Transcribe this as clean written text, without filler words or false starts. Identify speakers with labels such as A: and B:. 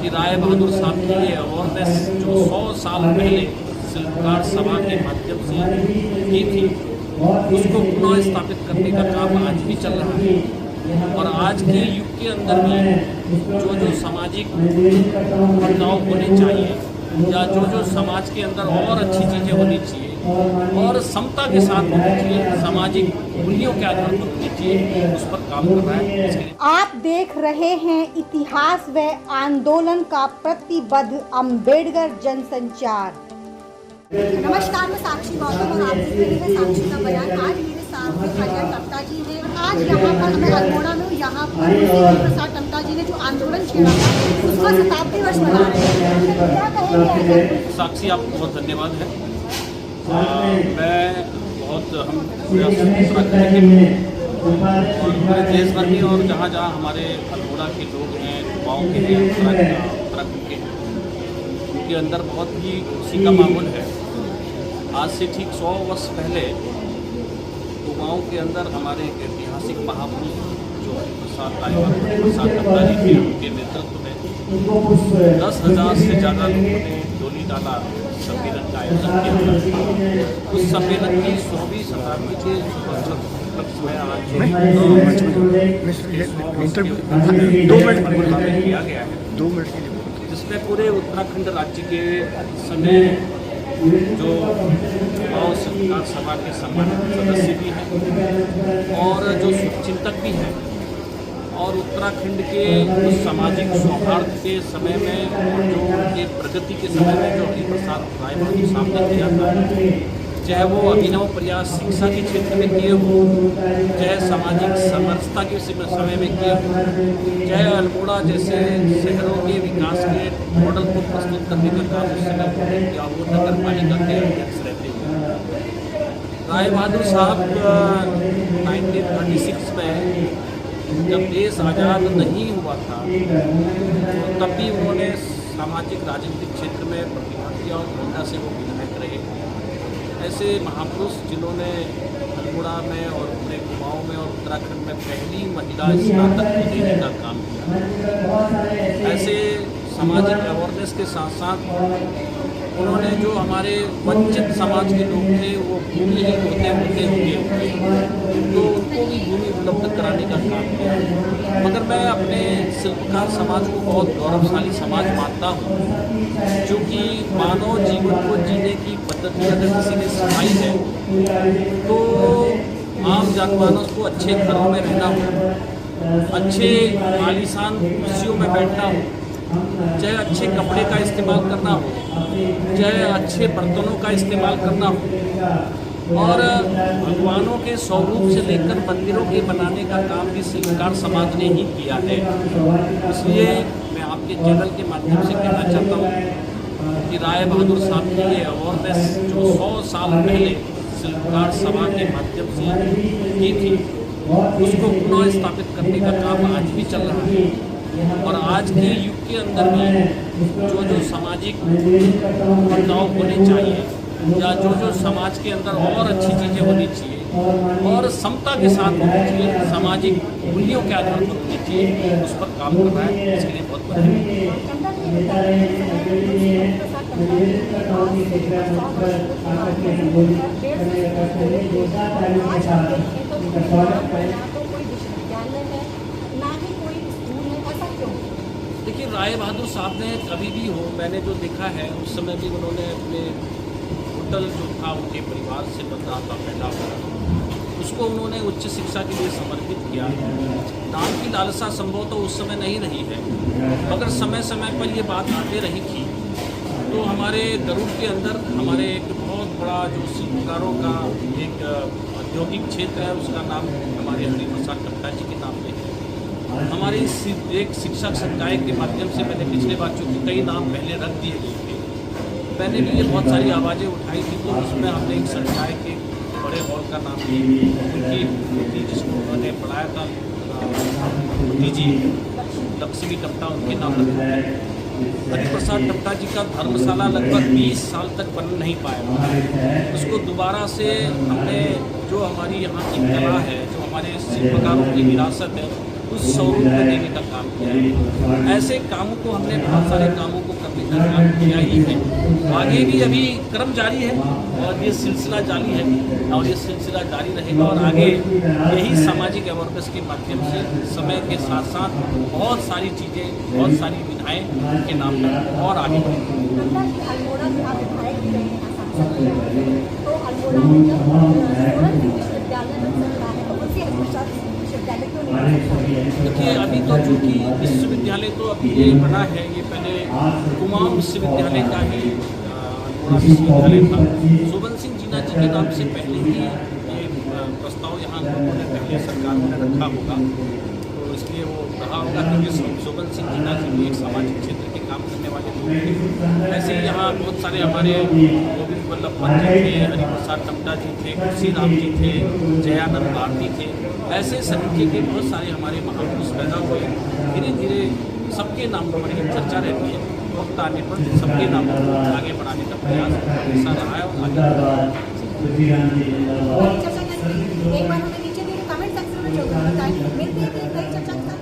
A: कि राय बहादुर साहब की ये अवेयरनेस जो 100 साल पहले शिल्पकार सभा के माध्यम से की थी, उसको पुनः स्थापित करने का काम आज भी चल रहा है। और आज के युग के अंदर भी जो सामाजिक बदलाव होने चाहिए या जो समाज के अंदर और अच्छी चीज़ें होनी चाहिए और समता के साथ होनी चाहिए, सामाजिक मूल्यों के आधार पर होनी चाहिए, उस पर काम कर रहा है।
B: आप देख रहे हैं इतिहास व आंदोलन का प्रतिबद्ध अम्बेडकर जनसंचार।
C: नमस्कार, मैं साक्षी गौतम और आप देख रहे हैं साक्षी का बयान। आज मेरे साथ में कल्याण टम्टा जी हैं। आज यहाँ पर मैं अल्मोड़ा में यहाँ पर प्रसाद टम्टा जी ने जो आंदोलन छेड़ा था उसका 70वां वर्ष मना रहे हैं। क्या कहेंगे?
A: साक्षी, आपको बहुत धन्यवाद है। मैं बहुत हम और पूरे देश भर में और जहाँ जहाँ हमारे अल्मोड़ा के लोग हैं, गाँव के लिए उत्तराखंड के, उनके अंदर बहुत ही खुशी का माहौल है। आज से ठीक 100 वर्ष पहले गाँव के अंदर हमारे एक ऐतिहासिक महापुरुष जो प्रसाद टम्टा जी थे, उनके नेतृत्व में 10,000 से ज़्यादा लोगों ने डोली डाला सम्मेलन का आयोजन किया। उस सम्मेलन की 100वीं शताब्दी के किया गया है,
D: 2 मिनट के लिए,
A: जिसमें पूरे उत्तराखंड राज्य के सभी जो शिल्पकार सभा के सम्मानित सदस्य भी हैं और जो शुभचिंतक भी हैं और उत्तराखंड के उस सामाजिक सौहार्द के समय में और जो उनके प्रगति के समय में जो हरिप्रसाद राय बहादुर साहब ने किया था, चाहे वो अभिनव प्रयास शिक्षा के क्षेत्र में किए हो, चाहे सामाजिक समरसता के समय में किए हो, चाहे अल्मोड़ा जैसे शहरों के विकास के मॉडल को प्रस्तुत करने का काम उस समय उन्होंने किया हो, नगर पालिका के अध्यक्ष रहते हुए। राय बहादुर साहब 1936 में जब देश आज़ाद नहीं हुआ था तो तब भी उन्होंने सामाजिक राजनीतिक क्षेत्र में प्रतिभा किया और गोंडा से वो विधायक रहे। ऐसे महापुरुष जिन्होंने अल्मोड़ा में और पूरे गाँव में और उत्तराखंड में पहली महिला स्नातक को देने का काम किया। ऐसे सामाजिक अवेयरनेस के साथ साथ उन्होंने जो हमारे वंचित समाज के लोग थे वो भूमिहीन होते होंगे तो उनको भी भूमि उपलब्ध कराने का काम किया। मगर मैं अपने शिल्पकार समाज को बहुत गौरवशाली समाज मानता हूँ, क्योंकि मानव जीवन को जीने की पद्धति अगर किसी ने सिखाई है तो आम जनमानस को अच्छे घरों में रहना हो, अच्छे आलीशान कुर्सियों में बैठना हो, चाहे अच्छे कपड़े का इस्तेमाल करना हो, चाहे अच्छे बर्तनों का इस्तेमाल करना हो और भगवानों के स्वरूप से लेकर मंदिरों के बनाने का काम भी शिल्पकार समाज ने ही किया है। इसलिए मैं आपके चैनल के माध्यम से कहना चाहता हूँ कि राय बहादुर साहब की ये अवेयरनेस जो 100 साल पहले शिल्पकार सभा के माध्यम से की थी, उसको पुनः स्थापित करने का काम आज भी चल रहा है। और आज के युग के अंदर भी जो सामाजिक बदलाव होने चाहिए या जो समाज के अंदर और अच्छी चीज़ें होनी चाहिए और समता के साथ होनी चाहिए, सामाजिक मूल्यों के आधार पर होनी चाहिए, उस पर काम कर रहा है। इसके लिए बहुत देखिए, राय बहादुर साहब ने कभी भी हो, मैंने जो देखा है उस समय भी उन्होंने अपने होटल जो था उनके परिवार से बंधा था पैदा हुआ, उसको उन्होंने उच्च शिक्षा के लिए समर्पित किया। दान की लालसा संभव तो उस समय नहीं रही है, मगर समय समय पर ये बात आते रही थी। तो हमारे गरुड़ के अंदर हमारे एक बहुत बड़ा जो शिल्पकारों का एक औद्योगिक क्षेत्र है, उसका नाम हमारे हरिप्रसाद टम्टा जी के नाम पे है। हमारे एक शिक्षक संकाय के माध्यम से मैंने पिछले बार चूँकि कई नाम पहले रख दिए गए थे, मैंने भी ये बहुत सारी आवाज़ें उठाई थी, तो उसमें हमने एक संकाय के बड़े हॉल का नाम लिया, उनकी बेटी जिसको उन्होंने पढ़ाया था जी लक्ष्मी टम्टा, उनके नाम रखा। हरिप्रसाद टम्टा जी का धर्मशाला लगभग 20 साल तक बन नहीं पाया। उसको दोबारा से हमने जो हमारी यहाँ की कला है, जो हमारे शिल्पकारों की विरासत है, उस शोरूम को देने का काम किया है। ऐसे कामों को हमने बहुत सारे कामों को करने का काम किया ही है। आगे भी अभी क्रम जारी है और ये सिलसिला जारी है और ये सिलसिला जारी रहेगा और आगे यही सामाजिक अवेयरनेस के माध्यम से समय के साथ साथ बहुत सारी चीज़ें, बहुत सारी विधाएँ के नाम पर और आगे बढ़ेंगी।
C: अल्मोड़ा में आप विधायक भी रहे हैं, सांसद भी रहे हैं, तो अल्मोड़ा में जब सोलन विश्वविद्यालय बन सकता है तो उसी विश्वविद्यालय क्यों नहीं बन सकता?
A: देखिए, अभी तो चूँकि विश्वविद्यालय तो अभी ये बना है, ये पहले कुमाऊं विश्वविद्यालय का ही अल्मोड़ा विश्वविद्यालय था। शोभन सिंह जीना जी के नाम से पहले ही ये प्रस्ताव यहाँ लोगों ने पहले सरकार ने रखा होगा, तो इसलिए वो रहा होगा क्योंकि शोभन सिंह जीना जी भी एक सामाजिक क्षेत्र के काम करने वाले लोग थे। ऐसे ही यहाँ बहुत सारे हमारे गोविंद वल्लभ पंत जी थे, हरिप्रसाद टमटा जी थे, तुलसीराम जी थे, जयानंद भारती थे। ऐसे सभी के बहुत सारे हमारे महापुरुष पैदा हुए। धीरे धीरे सबके नाम पर ही चर्चा रहती है, वक्त आने पर सबके नामों को आगे बढ़ाने का प्रयास हमेशा रहा है और आगे
C: एक बार हमें नीचे कमेंट सेक्शन में जो बताएं, मिलते हैं नई चर्चा के साथ।